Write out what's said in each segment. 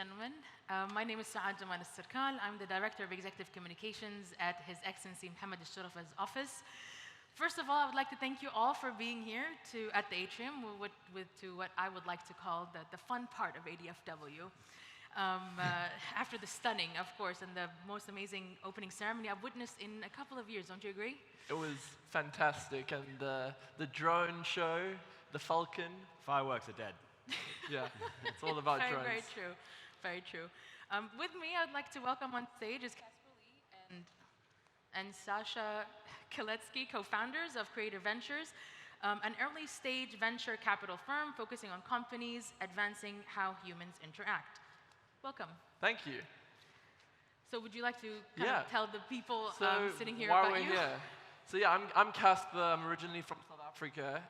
gentlemen. My name is Sasha. I'm the Director of Executive Communications at His Excellency Mohammed Al-Sharafa's office. First of all, I would like to thank you all for being here at the atrium to what I would like to call the fun part of ADFW. After the stunning, of course, and the most amazing opening ceremony I've witnessed in a couple of years, don't you agree? It was fantastic, and the drone show, the Falcon. Fireworks are dead. Yeah, it's all about drones. Very true, very true. With me, I'd like to welcome on stage is Casper and Sasha Kiletsky, co-founders of Creator Ventures, an early-stage venture capital firm focusing on companies advancing how humans interact. Welcome. Thank you. So would you like to tell the people sitting here why about we're you? Here. So yeah, I'm Casper. I'm originally from South Africa,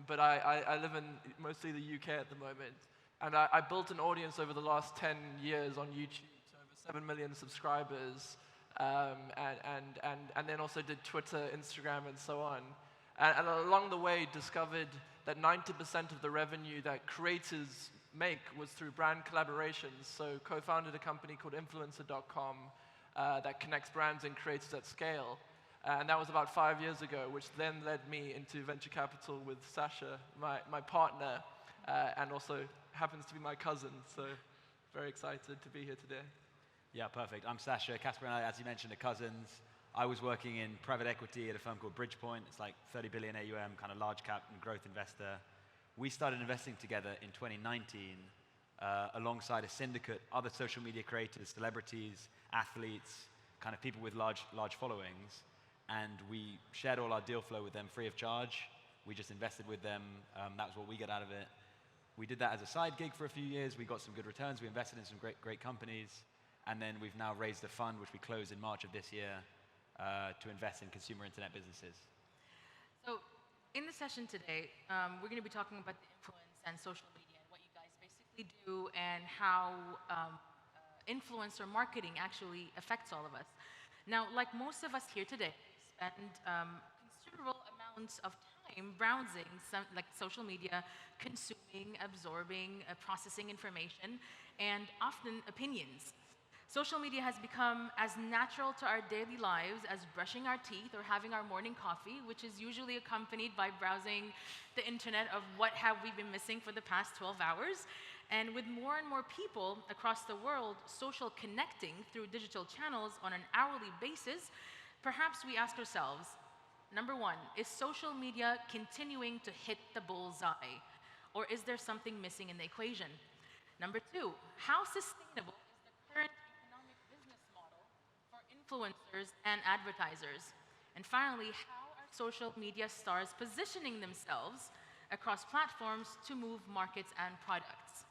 but I live in mostly the UK at the moment. And I built an audience over the last 10 years on YouTube to over 7 million subscribers, and then also did Twitter, Instagram, and so on. And along the way, discovered that 90% of the revenue that creators make was through brand collaborations. So co-founded a company called Influencercom that connects brands and creators at scale. And that was about 5 years ago, which then led me into venture capital with Sasha, my partner, and also happens to be my cousin. So very excited to be here today. Yeah, perfect. I'm Sasha. Casper and I, as you mentioned, are cousins. I was working in private equity at a firm called Bridgepoint. It's like 30 billion AUM, kind of large cap and growth investor. We started investing together in 2019 alongside a syndicate, other social media creators, celebrities, athletes, kind of people with large followings. And we shared all our deal flow with them free of charge. We just invested with them. That was what we get out of it. We did that as a side gig for a few years. We got some good returns. We invested in some great companies. And then we've now raised a fund, which we closed in March of this year, to invest in consumer internet businesses. So in the session today, we're going to be talking about the influence and social media and what you guys basically do and how influencer marketing actually affects all of us. Now, like most of us here today, we spend considerable amounts of time browsing like social media, consuming, absorbing, processing information, and often opinions. Social media has become as natural to our daily lives as brushing our teeth or having our morning coffee, which is usually accompanied by browsing the internet of what have we been missing for the past 12 hours. And with more and more people across the world social connecting through digital channels on an hourly basis, perhaps we ask ourselves, number one, is social media continuing to hit the bullseye? Or is there something missing in the equation? Number two, how sustainable is the current economic business model for influencers and advertisers? And finally, how are social media stars positioning themselves across platforms to move markets and products?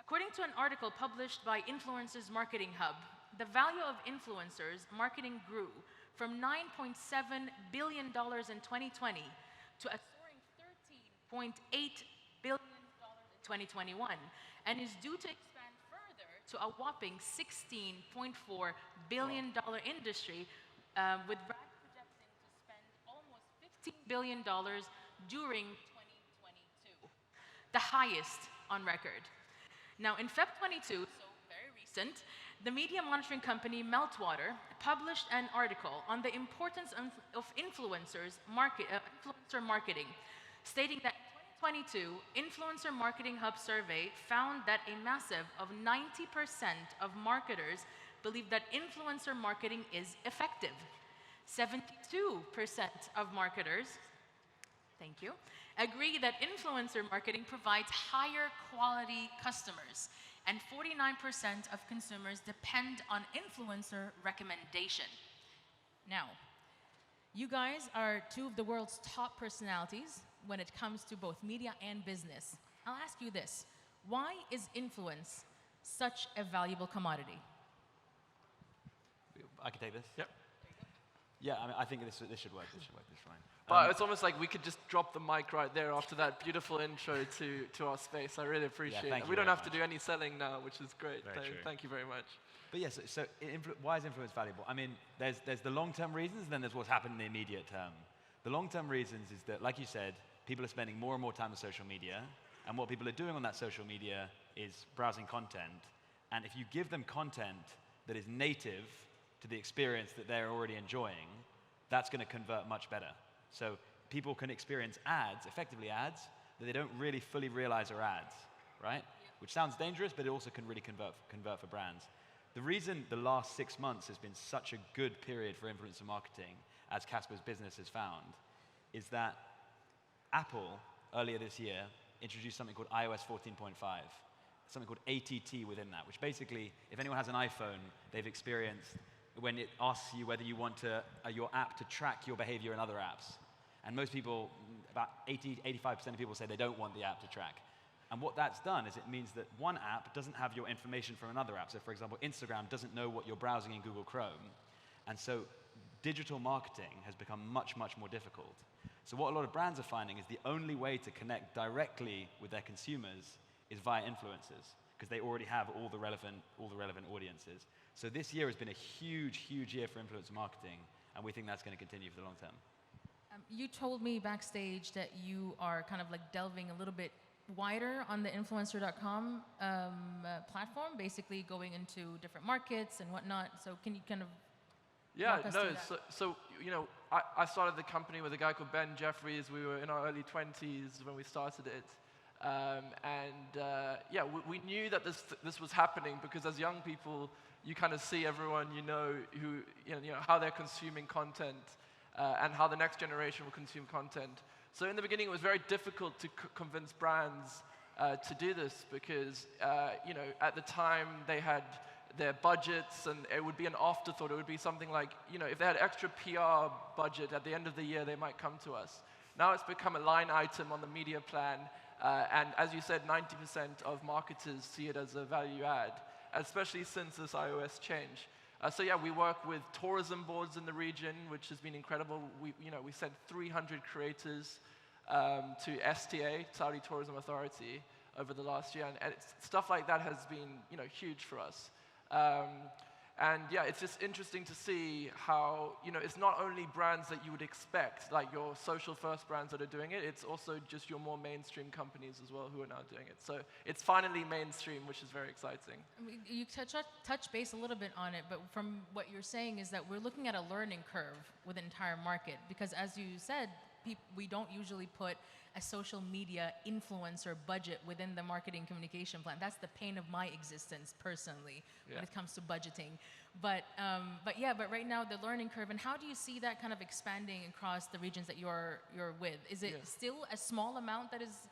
According to an article published by Influencers Marketing Hub, the value of influencers marketing grew from $9.7 billion in 2020 to a soaring $13.8 billion in 2021, and is due to expand further to a whopping $16.4 billion industry, with brands projecting to spend almost $15 billion during 2022, the highest on record. Now, in Feb 22, so very recent, the media monitoring company Meltwater published an article on the importance of influencer marketing, stating that in 2022, Influencer Marketing Hub survey found that a massive of 90% of marketers believe that influencer marketing is effective. 72% of marketers, thank you, agree that influencer marketing provides higher quality customers, and 49% of consumers depend on influencer recommendation. Now, you guys are two of the world's top personalities when it comes to both media and business. I'll ask you this: why is influence such a valuable commodity? I can take this. Yep. Yeah, I mean, I think this should work. This is fine. But it's almost like we could just drop the mic right there after that beautiful intro to our space. I really appreciate it. We don't have to do any selling now, which is great. Thank you very much. But yes, so why is influence valuable? I mean, there's the long-term reasons, and then there's what's happened in the immediate term. The long-term reasons is that, like you said, people are spending more and more time on social media, and what people are doing on that social media is browsing content. And if you give them content that is native to the experience that they're already enjoying, that's going to convert much better. So people can experience ads, effectively ads, that they don't really fully realize are ads, right? Which sounds dangerous, but it also can really convert for brands. The reason the last 6 months has been such a good period for influencer marketing, as Casper's business has found, is that Apple, earlier this year, introduced something called iOS 14.5, something called ATT within that, which basically, if anyone has an iPhone, they've experienced when it asks you whether you want your app to track your behavior in other apps. And most people, about 85% of people say they don't want the app to track. And what that's done is it means that one app doesn't have your information from another app. So for example, Instagram doesn't know what you're browsing in Google Chrome. And so digital marketing has become much, much more difficult. So what a lot of brands are finding is the only way to connect directly with their consumers is via influencers, because they already have all the relevant audiences. So this year has been a huge, huge year for influencer marketing, and we think that's going to continue for the long term. You told me backstage that you are kind of like delving a little bit wider on the Influencer.com platform, basically going into different markets and whatnot. So can you kind of walk us through that? So you know, I started the company with a guy called Ben Jeffries. We were in our early 20s when we started it. Yeah, we knew that this was happening because as young people, you kind of see everyone you know who, how they're consuming content and how the next generation will consume content. So in the beginning, it was very difficult to convince brands to do this because, at the time they had their budgets and it would be an afterthought. It would be something like, if they had extra PR budget at the end of the year, they might come to us. Now it's become a line item on the media plan. And as you said, 90% of marketers see it as a value add, especially since this iOS change. So yeah, we work with tourism boards in the region, which has been incredible. We sent 300 creators to STA, Saudi Tourism Authority, over the last year, and stuff like that has been huge for us. And yeah, it's just interesting to see how, it's not only brands that you would expect, like your social first brands that are doing it, it's also just your more mainstream companies as well who are now doing it. So it's finally mainstream, which is very exciting. You touch base a little bit on it, but from what you're saying is that we're looking at a learning curve with the entire market, because as you said, we don't usually put a social media influencer budget within the marketing communication plan. That's the pain of my existence personally when it comes to budgeting. But right now the learning curve, and how do you see that kind of expanding across the regions that you're with? Is it still a small amount that is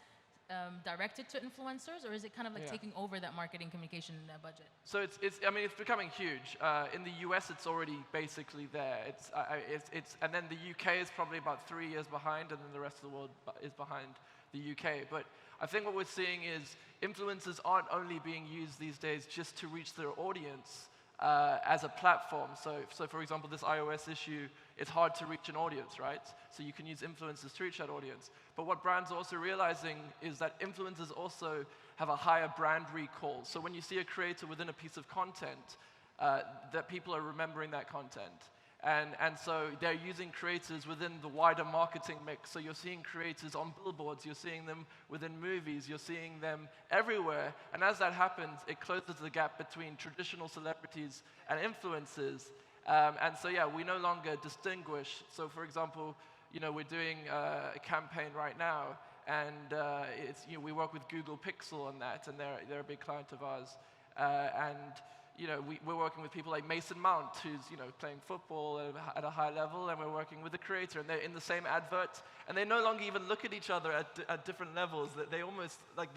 directed to influencers, or is it kind of like taking over that marketing communication budget? So it's becoming huge. In the US, it's already basically there. And then the UK is probably about 3 years behind, and then the rest of the world is behind the UK. But I think what we're seeing is influencers aren't only being used these days just to reach their audience as a platform. So for example, this iOS issue, it's hard to reach an audience, right? So you can use influencers to reach that audience. But what brands are also realizing is that influencers also have a higher brand recall. So when you see a creator within a piece of content, that people are remembering that content. And so they're using creators within the wider marketing mix. So you're seeing creators on billboards, you're seeing them within movies, you're seeing them everywhere. And as that happens, it closes the gap between traditional celebrities and influencers. And so yeah, we no longer distinguish. So for example, we're doing a campaign right now, and we work with Google Pixel on that, and they're a big client of ours. We're working with people like Mason Mount, who's playing football at a high level, and we're working with the creator, and they're in the same advert, and they no longer even look at each other at different levels. They almost like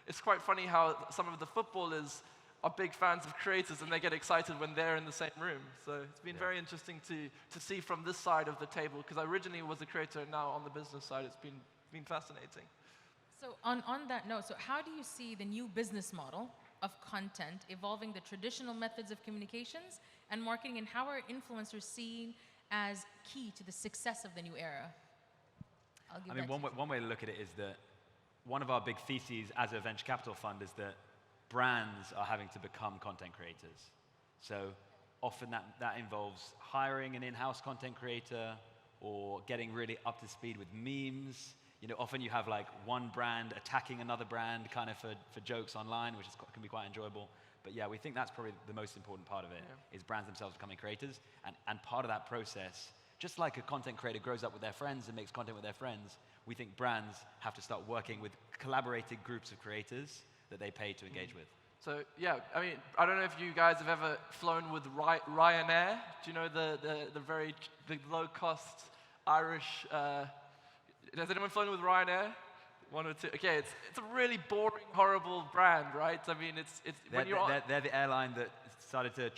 it's quite funny how some of the footballers are big fans of creators, and they get excited when they're in the same room. So it's been very interesting to see from this side of the table, because I originally was a creator, and now on the business side, it's been fascinating. So on that note, so how do you see the new business model of content evolving the traditional methods of communications and marketing, and how are influencers seen as key to the success of the new era? One way to look at it is that one of our big theses as a venture capital fund is that brands are having to become content creators. So often that involves hiring an in-house content creator or getting really up to speed with memes. Often you have like one brand attacking another brand kind of for jokes online, which can be quite enjoyable. But yeah, we think that's probably the most important part of it, is brands themselves becoming creators. And part of that process, just like a content creator grows up with their friends and makes content with their friends, we think brands have to start working with collaborated groups of creators that they pay to engage with. So yeah, I mean, I don't know if you guys have ever flown with Ryanair. Do you know the low-cost Irish? Has anyone flown with Ryanair? One or two. Okay, it's a really boring, horrible brand, right? I mean, they're the airline that started to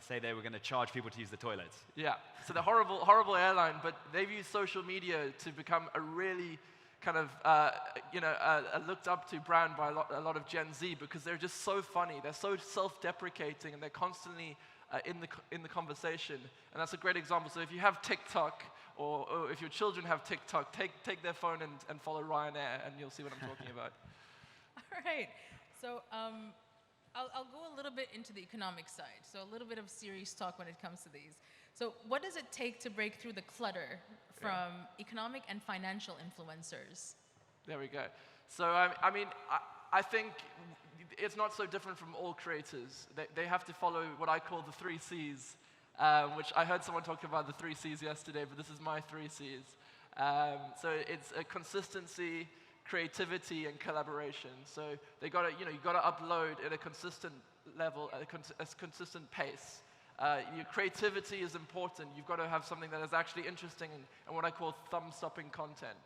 say they were going to charge people to use the toilets. Yeah, so the horrible airline, but they've used social media to become a really kind of a looked up to brand by a lot of Gen Z, because they're just so funny. They're so self-deprecating, and they're constantly in the conversation. And that's a great example. So if you have TikTok, or if your children have TikTok, take their phone and follow Ryanair, and you'll see what I'm talking about. All right. So I'll go a little bit into the economic side. So a little bit of serious talk when it comes to these. So what does it take to break through the clutter from economic and financial influencers? There we go. So I mean, I think it's not so different from all creators. They have to follow what I call the 3 C's, which I heard someone talk about the 3 C's yesterday, but this is my 3 C's. So it's a consistency, creativity, and collaboration. So you gotta upload at a consistent level, at a consistent pace. Your creativity is important. You've got to have something that is actually interesting and what I call thumb-stopping content.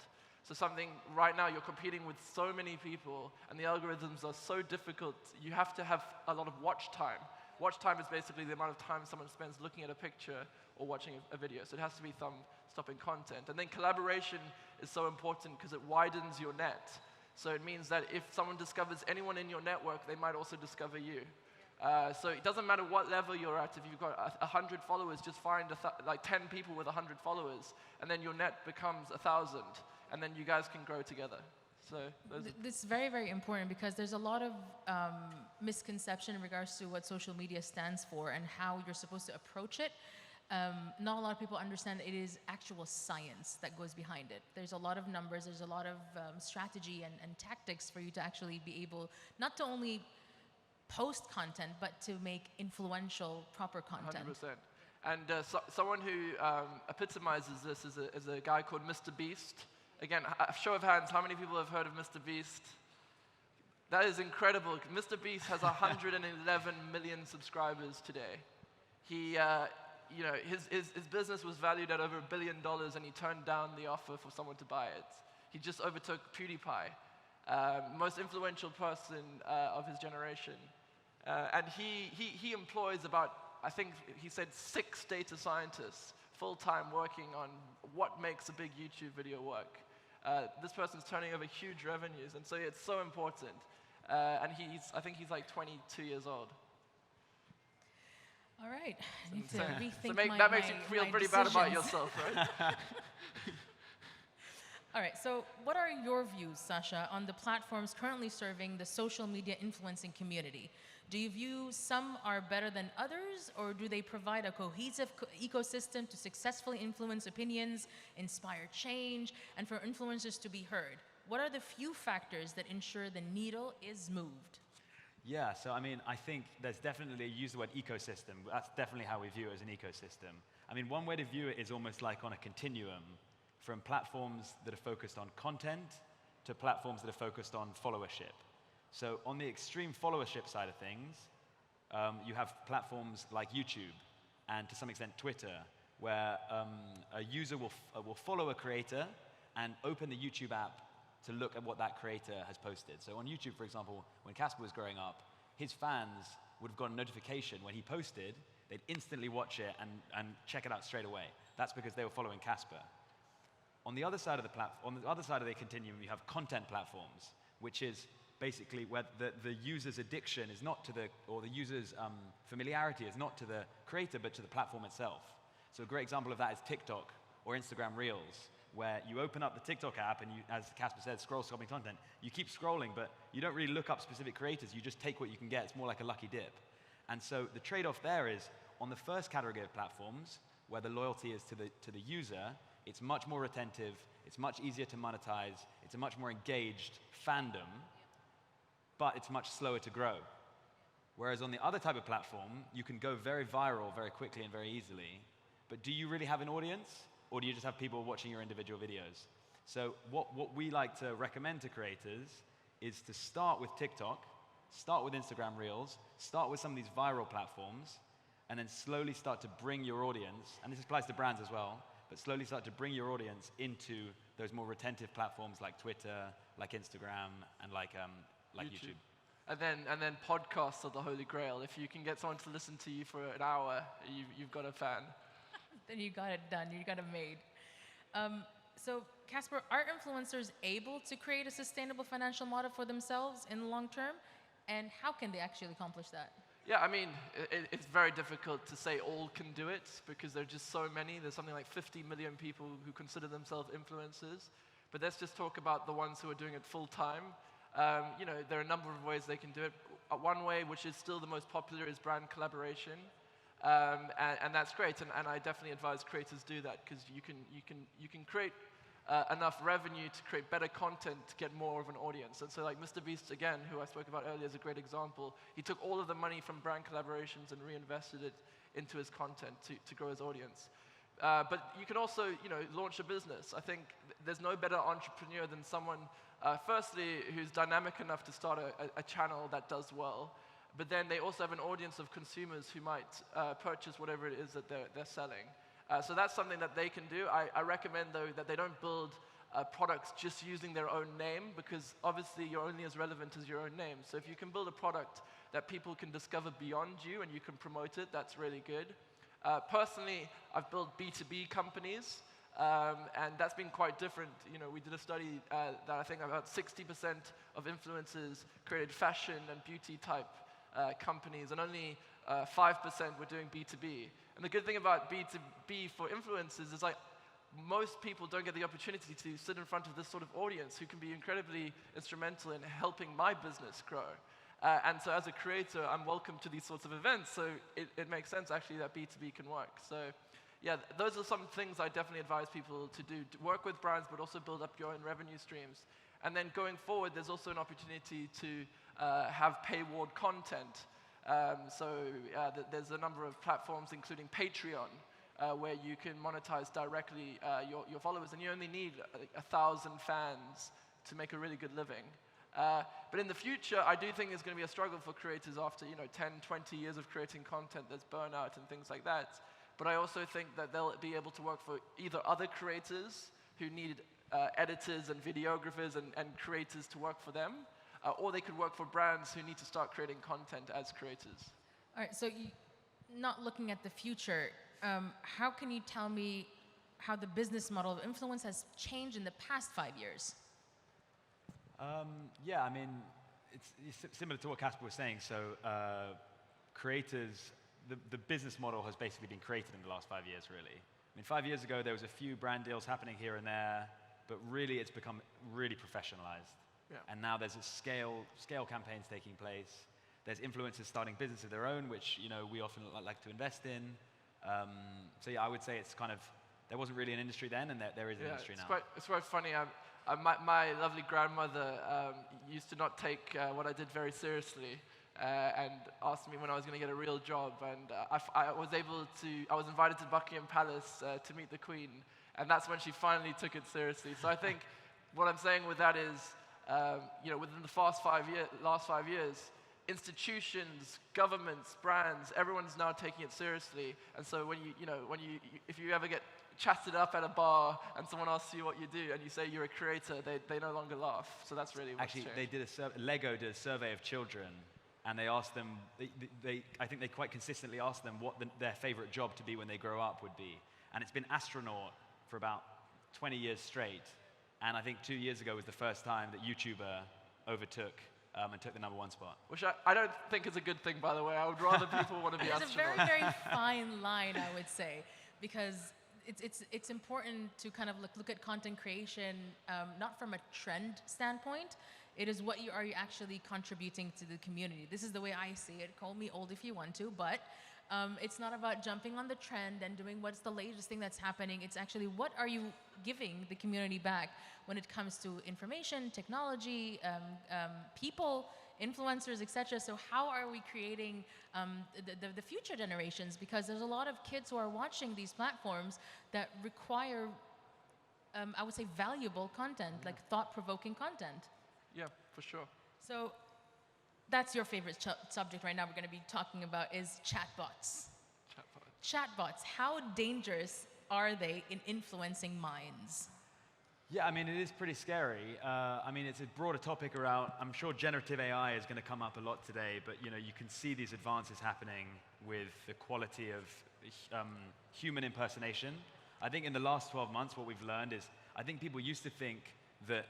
So something, right now you're competing with so many people and the algorithms are so difficult, you have to have a lot of watch time. Watch time is basically the amount of time someone spends looking at a picture or watching a video. So it has to be thumb-stopping content. And then collaboration is so important because it widens your net. So it means that if someone discovers anyone in your network, they might also discover you. So it doesn't matter what level you're at. If you've got 100 followers, just find like 10 people with 100 followers, and then your net becomes 1,000, and then you guys can grow together. So this is very, very important, because there's a lot of misconception in regards to what social media stands for and how you're supposed to approach it. Not a lot of people understand it is actual science that goes behind it. There's a lot of numbers, there's a lot of strategy and tactics for you to actually be able not to only post content, but to make influential, proper content. 100%. And someone who epitomizes this is a guy called Mr. Beast. Again, a show of hands, how many people have heard of Mr. Beast? That is incredible. Mr. Beast has 111 million subscribers today. He, his business was valued at over $1 billion, and he turned down the offer for someone to buy it. He just overtook PewDiePie, most influential person of his generation. And he employs about, I think he said, 6 data scientists full-time working on what makes a big YouTube video work. This person's turning over huge revenues, and so it's so important. And I think he's like 22 years old. All right, I need to rethink that makes you feel pretty bad about yourself, right? All right, so what are your views, Sasha, on the platforms currently serving the social media influencing community? Do you view some are better than others, or do they provide a cohesive ecosystem to successfully influence opinions, inspire change, and for influencers to be heard? What are the few factors that ensure the needle is moved? Yeah, so I mean, I think there's definitely, you use the word ecosystem. That's definitely how we view it as an ecosystem. I mean, one way to view it is almost like on a continuum, from platforms that are focused on content to platforms that are focused on followership. So on the extreme followership side of things, you have platforms like YouTube and to some extent Twitter, where a user will follow a creator and open the YouTube app to look at what that creator has posted. So on YouTube, for example, when Casper was growing up, his fans would have got a notification when he posted. They'd instantly watch it and check it out straight away. That's because they were following Casper. On the other side of the continuum, you have content platforms, which is basically where the user's addiction is not to or the user's familiarity is not to the creator, but to the platform itself. So a great example of that is TikTok or Instagram Reels, where you open up the TikTok app and you, as Casper said, scrolling content. You keep scrolling, but you don't really look up specific creators. You just take what you can get. It's more like a lucky dip. And so the trade-off there is, on the first category of platforms, where the loyalty is to the user, it's much more retentive, it's much easier to monetize, it's a much more engaged fandom, but it's much slower to grow. Whereas on the other type of platform, you can go very viral very quickly and very easily, but do you really have an audience, or do you just have people watching your individual videos? So what we like to recommend to creators is to start with TikTok, start with Instagram Reels, start with some of these viral platforms, and then slowly start to bring your audience, and this applies to brands as well, but slowly start to bring your audience into those more retentive platforms like Twitter, like Instagram, and like YouTube. And then podcasts are the holy grail. If you can get someone to listen to you for an hour, you've got a fan. Then you got it done. You got it made. So, Casper, are influencers able to create a sustainable financial model for themselves in the long term? And how can they actually accomplish that? Yeah, I mean, it's very difficult to say all can do it because there are just so many. There's something like 50 million people who consider themselves influencers. But let's just talk about the ones who are doing it full time. There are a number of ways they can do it. One way, which is still the most popular, is brand collaboration. And that's great, and I definitely advise creators do that because you can create enough revenue to create better content to get more of an audience. And so like Mr. Beast, again, who I spoke about earlier, is a great example. He took all of the money from brand collaborations and reinvested it into his content to grow his audience. But you can also launch a business. I think there's no better entrepreneur than someone, firstly, who's dynamic enough to start a channel that does well. But then they also have an audience of consumers who might purchase whatever it is that they're selling. So that's something that they can do. I recommend, though, that they don't build products just using their own name, because obviously you're only as relevant as your own name. So if you can build a product that people can discover beyond you and you can promote it, that's really good. Personally, I've built B2B companies, and that's been quite different. We did a study that I think about 60% of influencers created fashion and beauty type companies, and only 5% were doing B2B. And the good thing about B2B for influencers is like most people don't get the opportunity to sit in front of this sort of audience who can be incredibly instrumental in helping my business grow. And so as a creator, I'm welcome to these sorts of events, so it makes sense actually that B2B can work. So yeah, those are some things I definitely advise people to do. To work with brands, but also build up your own revenue streams. And then going forward, there's also an opportunity to have paywalled content. There's a number of platforms, including Patreon, where you can monetize directly your followers, and you only need 1,000 fans to make a really good living. But in the future, I do think it's going to be a struggle for creators after 10, 20 years of creating content. There's burnout and things like that. But I also think that they'll be able to work for either other creators who need editors and videographers and creators to work for them, or they could work for brands who need to start creating content as creators. All right, so not looking at the future, how can you tell me how the business model of influence has changed in the past 5 years? Yeah, I mean, it's similar to what Casper was saying. So creators, the business model has basically been created in the last 5 years, really. I mean, 5 years ago, there was a few brand deals happening here and there, but really it's become really professionalized. Yeah. And now there's a scale campaigns taking place. There's influencers starting business of their own, which we often like to invest in. So yeah, I would say it's kind of, there wasn't really an industry then, and there is an industry now. It's quite funny. My lovely grandmother used to not take what I did very seriously, and asked me when I was going to get a real job. And I was invited to Buckingham Palace to meet the Queen, and that's when she finally took it seriously. So I think what I'm saying with that is, within the last 5 years, institutions, governments, brands, everyone's now taking it seriously. And so if you ever get chatted up at a bar and someone asks you what you do and you say you're a creator, they no longer laugh. So that's really what's Actually, changed. Lego did a survey of children, and they asked them, I think they quite consistently asked them what their favorite job to be when they grow up would be. And it's been astronaut for about 20 years straight. And I think 2 years ago was the first time that YouTuber overtook and took the #1 spot. Which I don't think is a good thing, by the way. I would rather people want to be astronauts. It's a very, very fine line, I would say, because it's important to kind of look at content creation, not from a trend standpoint. It is what are you actually contributing to the community. This is the way I see it. Call me old if you want to, but it's not about jumping on the trend and doing what's the latest thing that's happening. It's actually what are you giving the community back when it comes to information, technology, people, influencers, etc. So how are we creating the future generations? Because there's a lot of kids who are watching these platforms that require, I would say, valuable content, like thought-provoking content. Yeah, for sure. So that's your favorite subject right now we're going to be talking about is chatbots. Chatbots, how dangerous are they in influencing minds? Yeah, I mean, it is pretty scary. I mean, it's a broader topic around, I'm sure generative AI is going to come up a lot today, but you can see these advances happening with the quality of human impersonation. I think in the last 12 months, what we've learned is, I think people used to think that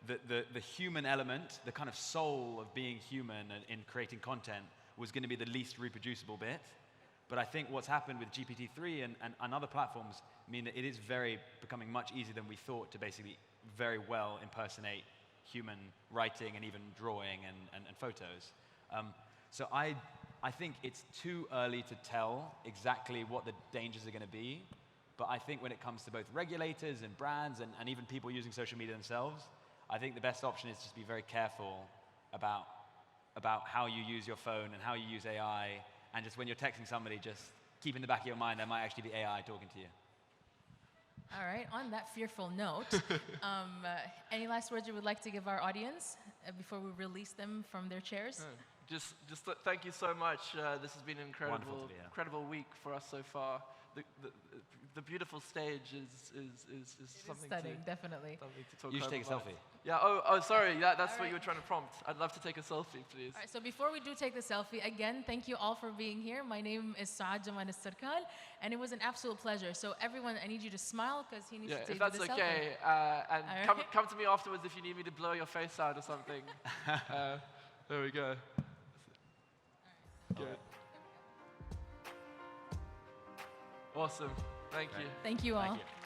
the human element, the kind of soul of being human in creating content was going to be the least reproducible bit. But I think what's happened with GPT-3 and other platforms mean that it is becoming much easier than we thought to basically very well impersonate human writing and even drawing and photos. So I think it's too early to tell exactly what the dangers are going to be. But I think when it comes to both regulators and brands and even people using social media themselves, I think the best option is just be very careful about how you use your phone and how you use AI. And just when you're texting somebody, just keep in the back of your mind there might actually be AI talking to you. All right, on that fearful note, any last words you would like to give our audience before we release them from their chairs? Just thank you so much. This has been an incredible week for us so far. The beautiful stage is something stunning, definitely. Something to talk You should take a selfie. Yeah. Oh, sorry. That's what you were trying to prompt. I'd love to take a selfie, please. All right, so before we do take the selfie, again, thank you all for being here. My name is Sasha, and it was an absolute pleasure. So everyone, I need you to smile because he needs to take the selfie. If that's okay. And come to me afterwards if you need me to blow your face out or something. There we go. Good. Awesome. Thank you. Thank you all. Thank you.